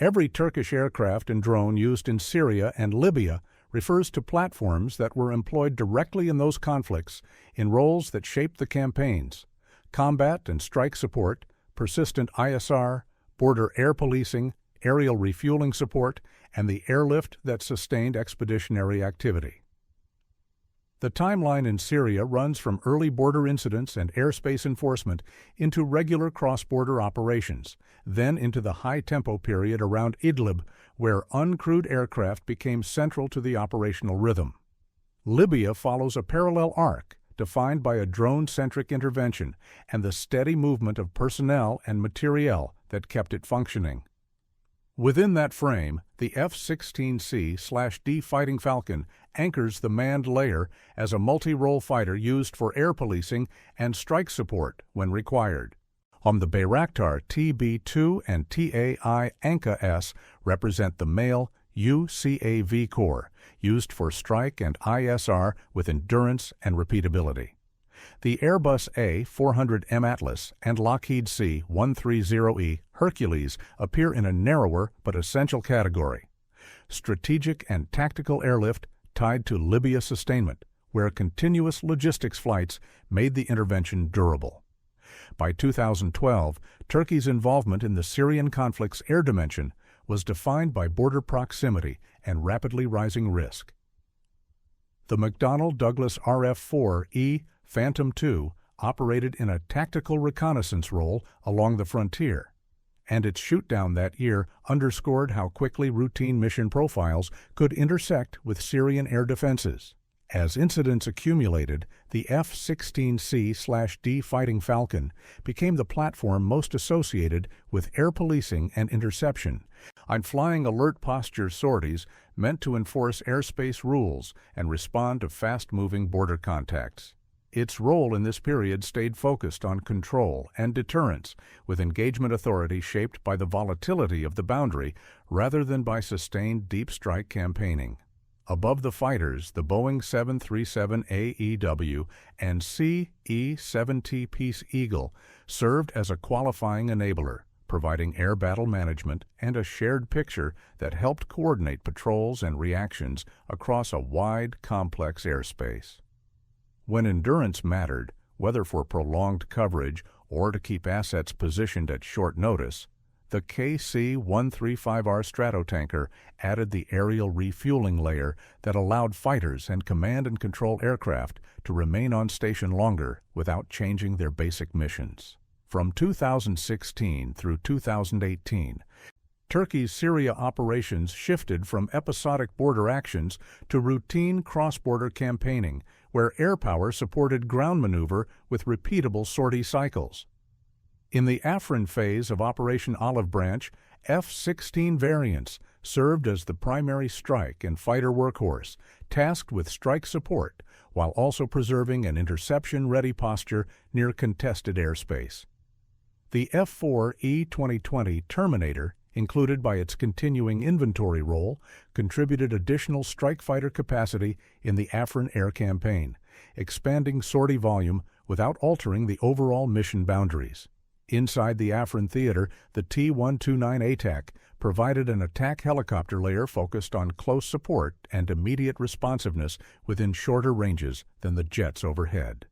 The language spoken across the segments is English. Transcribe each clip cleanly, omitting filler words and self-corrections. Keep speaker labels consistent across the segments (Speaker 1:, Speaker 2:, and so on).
Speaker 1: Every Turkish aircraft and drone used in Syria and Libya refers to platforms that were employed directly in those conflicts in roles that shaped the campaigns: combat and strike support, persistent ISR, border air policing, aerial refueling support, and the airlift that sustained expeditionary activity. The timeline in Syria runs from early border incidents and airspace enforcement into regular cross-border operations, then into the high-tempo period around Idlib, where uncrewed aircraft became central to the operational rhythm. Libya follows a parallel arc, defined by a drone-centric intervention and the steady movement of personnel and materiel that kept it functioning. Within that frame, the F-16C/D Fighting Falcon anchors the manned layer as a multi-role fighter used for air policing and strike support when required. The Bayraktar TB2 and TAI Anka-S represent the male UCAV Corps, used for strike and ISR with endurance and repeatability. The Airbus A400M Atlas and Lockheed C-130E Hercules appear in a narrower but essential category: strategic and tactical airlift tied to Libya sustainment, where continuous logistics flights made the intervention durable. By 2012, Turkey's involvement in the Syrian conflict's air dimension was defined by border proximity and rapidly rising risk. The McDonnell Douglas RF-4E Phantom II operated in a tactical reconnaissance role along the frontier, and its shootdown that year underscored how quickly routine mission profiles could intersect with Syrian air defenses. As incidents accumulated, the F-16C/D Fighting Falcon became the platform most associated with air policing and interception, on flying alert posture sorties meant to enforce airspace rules and respond to fast-moving border contacts. Its role in this period stayed focused on control and deterrence, with engagement authority shaped by the volatility of the boundary rather than by sustained deep strike campaigning. Above the fighters, the Boeing 737 AEW and CE-70 Peace Eagle served as a qualifying enabler, providing air battle management and a shared picture that helped coordinate patrols and reactions across a wide, complex airspace. When endurance mattered, whether for prolonged coverage or to keep assets positioned at short notice, the KC-135R Stratotanker added the aerial refueling layer that allowed fighters and command and control aircraft to remain on station longer without changing their basic missions. From 2016 through 2018, Turkey's Syria operations shifted from episodic border actions to routine cross-border campaigning, where air power supported ground maneuver with repeatable sortie cycles. In the Afrin phase of Operation Olive Branch, F-16 variants served as the primary strike and fighter workhorse, tasked with strike support, while also preserving an interception-ready posture near contested airspace. The F-4E 2020 Terminator, included by its continuing inventory role, contributed additional strike fighter capacity in the Afrin air campaign, expanding sortie volume without altering the overall mission boundaries. Inside the Afrin theater, the T-129 ATAC provided an attack helicopter layer focused on close support and immediate responsiveness within shorter ranges than the jets overhead.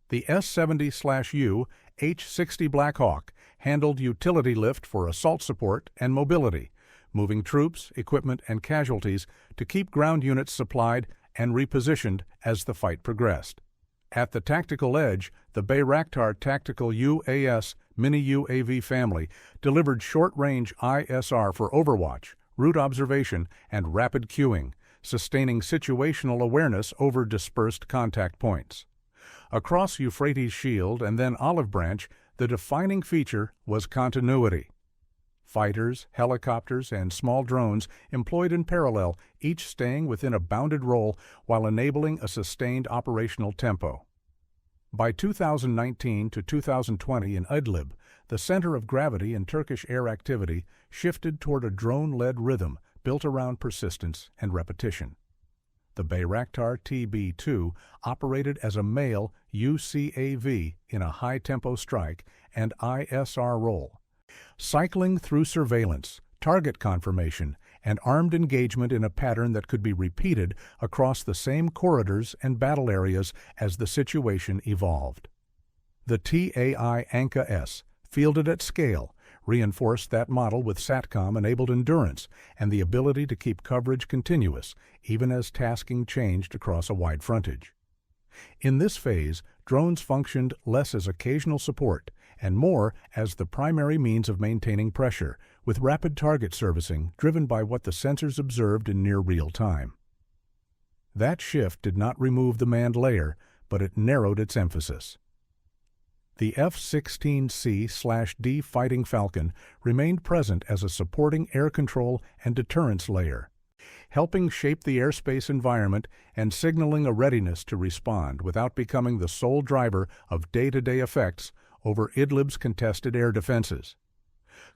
Speaker 1: The S-70/U H-60 Black Hawk handled utility lift for assault support and mobility, moving troops, equipment, and casualties to keep ground units supplied and repositioned as the fight progressed. At the tactical edge, the Bayraktar Tactical UAS Mini-UAV family delivered short-range ISR for overwatch, route observation, and rapid queuing, sustaining situational awareness over dispersed contact points. Across Euphrates Shield and then Olive Branch, the defining feature was continuity. Fighters, helicopters, and small drones employed in parallel, each staying within a bounded role while enabling a sustained operational tempo. By 2019 to 2020 in Idlib, the center of gravity in Turkish air activity shifted toward a drone-led rhythm built around persistence and repetition. The Bayraktar TB2 operated as a male UCAV in a high-tempo strike and ISR role, cycling through surveillance, target confirmation, and armed engagement in a pattern that could be repeated across the same corridors and battle areas as the situation evolved. The TAI ANCA-S, fielded at scale, reinforced that model with SATCOM-enabled endurance and the ability to keep coverage continuous, even as tasking changed across a wide frontage. In this phase, drones functioned less as occasional support and more as the primary means of maintaining pressure, with rapid target servicing driven by what the sensors observed in near real time. That shift did not remove the manned layer, but it narrowed its emphasis. The F-16C/D Fighting Falcon remained present as a supporting air control and deterrence layer, helping shape the airspace environment and signaling a readiness to respond without becoming the sole driver of day-to-day effects over Idlib's contested air defenses.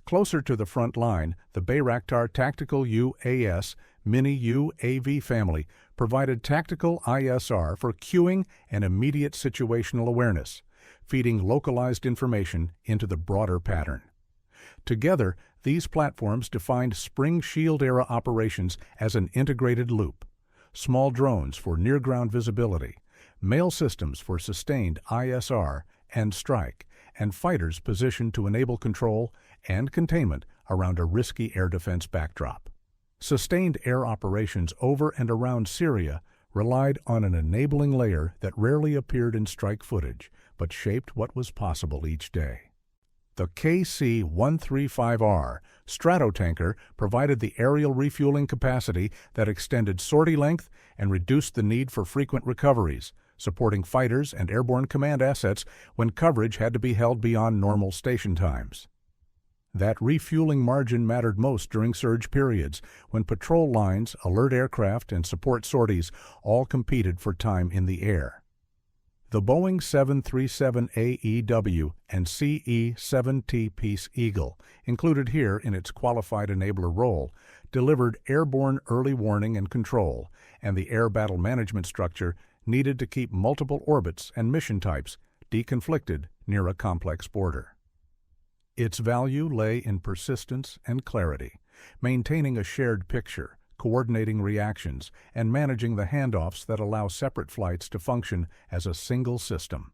Speaker 1: Closer to the front line, the Bayraktar Tactical UAS Mini UAV family provided tactical ISR for cueing and immediate situational awareness, feeding localized information into the broader pattern. Together, these platforms defined Spring Shield-era operations as an integrated loop: small drones for near-ground visibility, mail systems for sustained ISR and strike, and fighters positioned to enable control and containment around a risky air defense backdrop. Sustained air operations over and around Syria relied on an enabling layer that rarely appeared in strike footage, but shaped what was possible each day. The KC-135R Stratotanker provided the aerial refueling capacity that extended sortie length and reduced the need for frequent recoveries, supporting fighters and airborne command assets when coverage had to be held beyond normal station times. That refueling margin mattered most during surge periods, when patrol lines, alert aircraft, and support sorties all competed for time in the air. The Boeing 737 AEW and CE-7T Peace Eagle, included here in its qualified enabler role, delivered airborne early warning and control, and the air battle management structure needed to keep multiple orbits and mission types deconflicted near a complex border. Its value lay in persistence and clarity, maintaining a shared picture, coordinating reactions, and managing the handoffs that allow separate flights to function as a single system.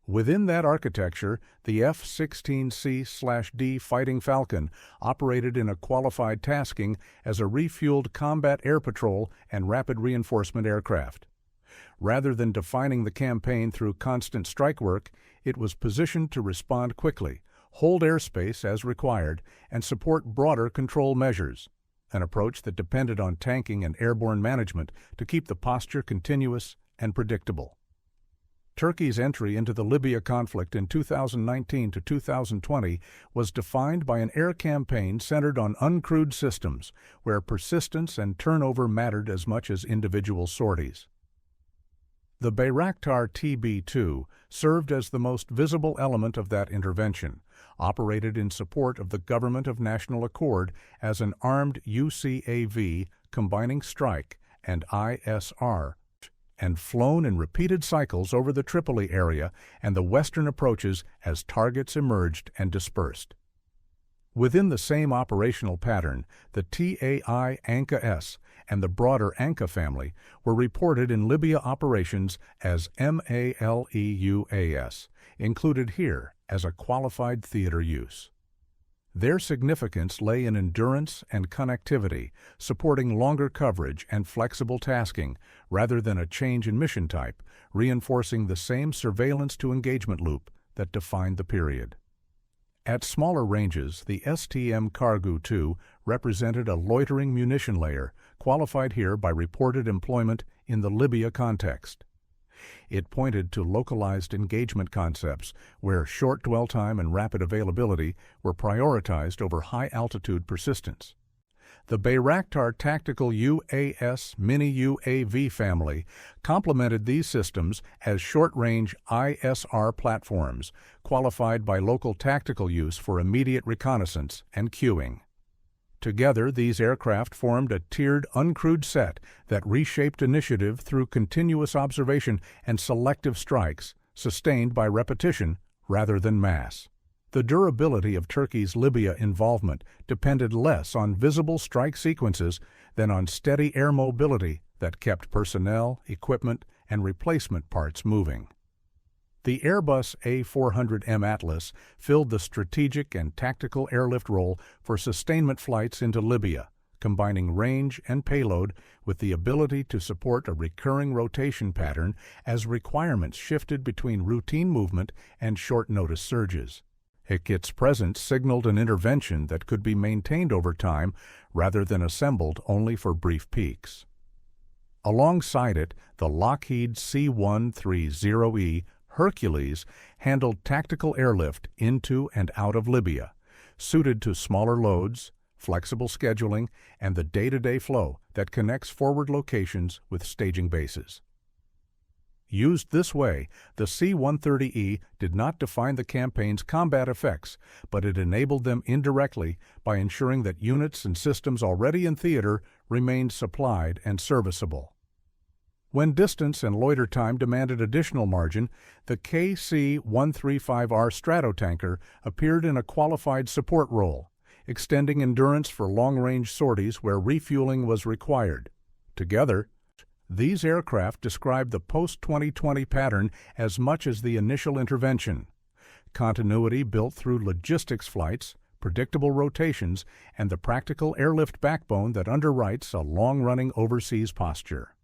Speaker 1: Within that architecture, the F-16C/D Fighting Falcon operated in a qualified tasking as a refueled combat air patrol and rapid reinforcement aircraft. Rather than defining the campaign through constant strike work, it was positioned to respond quickly, hold airspace as required, and support broader control measures, an approach that depended on tanking and airborne management to keep the posture continuous and predictable. Turkey's entry into the Libya conflict in 2019 to 2020 was defined by an air campaign centered on uncrewed systems, where persistence and turnover mattered as much as individual sorties. The Bayraktar TB2 served as the most visible element of that intervention, operated in support of the Government of National Accord as an armed UCAV combining strike and ISR, and flown in repeated cycles over the Tripoli area and the western approaches as targets emerged and dispersed. Within the same operational pattern, the TAI ANCA-S and the broader ANCA family were reported in Libya operations as MALEUAS, included here as a qualified theater use. Their significance lay in endurance and connectivity, supporting longer coverage and flexible tasking rather than a change in mission type, reinforcing the same surveillance to engagement loop that defined the period. At smaller ranges, the STM Kargu-2 represented a loitering munition layer, qualified here by reported employment in the Libya context. It pointed to localized engagement concepts where short dwell time and rapid availability were prioritized over high-altitude persistence. The Bayraktar Tactical UAS Mini UAV family complemented these systems as short-range ISR platforms, qualified by local tactical use for immediate reconnaissance and cueing. Together, these aircraft formed a tiered uncrewed set that reshaped initiative through continuous observation and selective strikes, sustained by repetition rather than mass. The durability of Turkey's Libya involvement depended less on visible strike sequences than on steady air mobility that kept personnel, equipment, and replacement parts moving. The Airbus A400M Atlas filled the strategic and tactical airlift role for sustainment flights into Libya, combining range and payload with the ability to support a recurring rotation pattern as requirements shifted between routine movement and short-notice surges. Its presence signaled an intervention that could be maintained over time rather than assembled only for brief peaks. Alongside it, the Lockheed C-130E Hercules handled tactical airlift into and out of Libya, suited to smaller loads, flexible scheduling, and the day-to-day flow that connects forward locations with staging bases. Used this way, the C-130E did not define the campaign's combat effects, but it enabled them indirectly by ensuring that units and systems already in theater remained supplied and serviceable. When distance and loiter time demanded additional margin, the KC-135R Stratotanker appeared in a qualified support role, extending endurance for long-range sorties where refueling was required. Together, these aircraft describe the post-2020 pattern as much as the initial intervention. Continuity built through logistics flights, predictable rotations, and the practical airlift backbone that underwrites a long-running overseas posture.